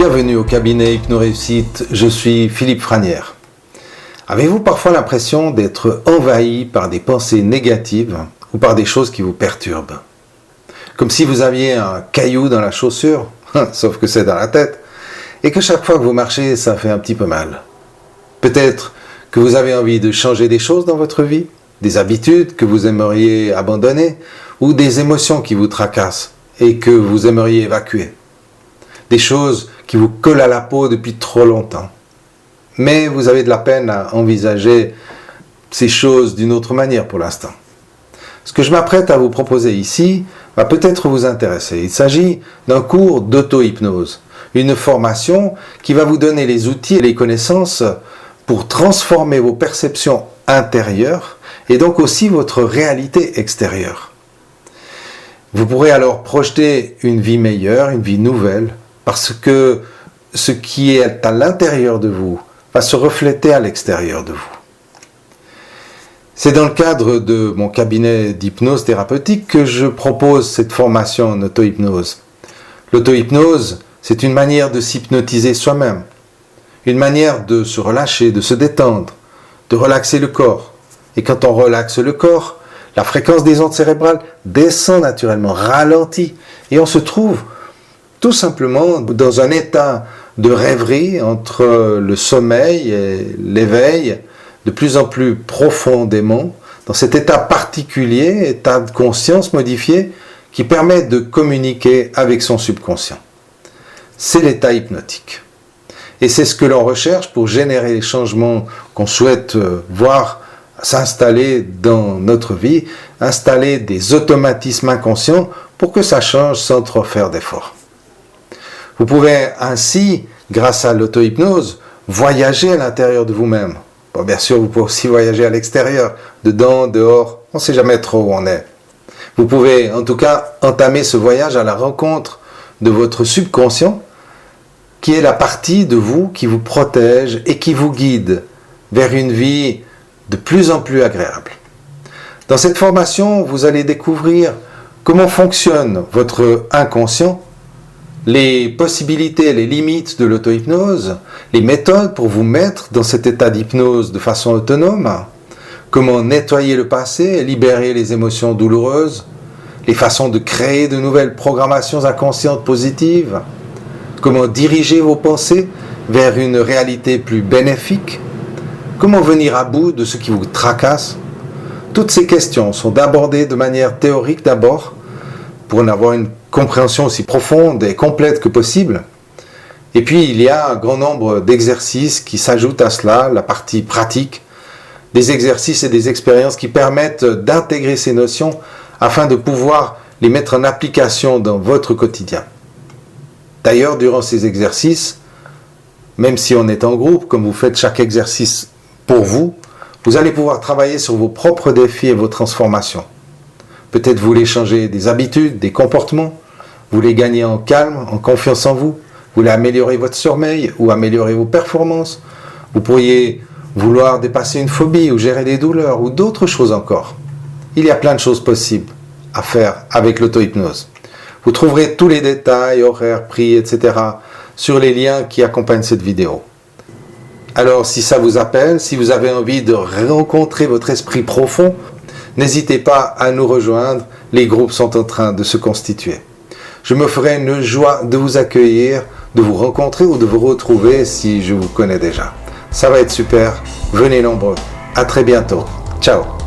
Bienvenue au cabinet Hypno-Réussite, je suis Philippe Franière. Avez-vous parfois l'impression d'être envahi par des pensées négatives ou par des choses qui vous perturbent? Comme si vous aviez un caillou dans la chaussure, sauf que c'est dans la tête, et que chaque fois que vous marchez, ça fait un petit peu mal. Peut-être que vous avez envie de changer des choses dans votre vie, des habitudes que vous aimeriez abandonner, ou des émotions qui vous tracassent et que vous aimeriez évacuer. Des choses qui vous collent à la peau depuis trop longtemps. Mais vous avez de la peine à envisager ces choses d'une autre manière pour l'instant. Ce que je m'apprête à vous proposer ici va peut-être vous intéresser. Il s'agit d'un cours d'auto-hypnose, une formation qui va vous donner les outils et les connaissances pour transformer vos perceptions intérieures et donc aussi votre réalité extérieure. Vous pourrez alors projeter une vie meilleure, une vie nouvelle, parce que ce qui est à l'intérieur de vous va se refléter à l'extérieur de vous. C'est dans le cadre de mon cabinet d'hypnose thérapeutique que je propose cette formation en auto-hypnose. L'auto-hypnose, c'est une manière de s'hypnotiser soi-même, une manière de se relâcher, de se détendre, de relaxer le corps. Et quand on relaxe le corps, la fréquence des ondes cérébrales descend naturellement, ralentit, et on se trouve tout simplement dans un état de rêverie entre le sommeil et l'éveil, de plus en plus profondément, dans cet état particulier, état de conscience modifié, qui permet de communiquer avec son subconscient. C'est l'état hypnotique. Et c'est ce que l'on recherche pour générer les changements qu'on souhaite voir s'installer dans notre vie, installer des automatismes inconscients pour que ça change sans trop faire d'efforts. Vous pouvez ainsi, grâce à l'auto-hypnose, voyager à l'intérieur de vous-même. Bon, bien sûr, vous pouvez aussi voyager à l'extérieur, dedans, dehors, on ne sait jamais trop où on est. Vous pouvez en tout cas entamer ce voyage à la rencontre de votre subconscient, qui est la partie de vous qui vous protège et qui vous guide vers une vie de plus en plus agréable. Dans cette formation, vous allez découvrir comment fonctionne votre inconscient, les possibilités, les limites de l'auto-hypnose, les méthodes pour vous mettre dans cet état d'hypnose de façon autonome, comment nettoyer le passé, libérer les émotions douloureuses, les façons de créer de nouvelles programmations inconscientes positives, comment diriger vos pensées vers une réalité plus bénéfique, comment venir à bout de ce qui vous tracasse. Toutes ces questions sont abordées de manière théorique d'abord, pour en avoir une compréhension aussi profonde et complète que possible. Et puis il y a un grand nombre d'exercices qui s'ajoutent à cela, la partie pratique, des exercices et des expériences qui permettent d'intégrer ces notions afin de pouvoir les mettre en application dans votre quotidien. D'ailleurs, durant ces exercices, même si on est en groupe, comme vous faites chaque exercice pour vous, vous allez pouvoir travailler sur vos propres défis et vos transformations. Peut-être vous voulez changer des habitudes, des comportements, vous voulez gagner en calme, en confiance en vous, vous voulez améliorer votre sommeil ou améliorer vos performances, vous pourriez vouloir dépasser une phobie ou gérer des douleurs ou d'autres choses encore. Il y a plein de choses possibles à faire avec l'auto-hypnose. Vous trouverez tous les détails, horaires, prix, etc. sur les liens qui accompagnent cette vidéo. Alors si ça vous appelle, si vous avez envie de rencontrer votre esprit profond, n'hésitez pas à nous rejoindre, les groupes sont en train de se constituer. Je me ferai une joie de vous accueillir, de vous rencontrer ou de vous retrouver si je vous connais déjà. Ça va être super, venez nombreux. À très bientôt. Ciao.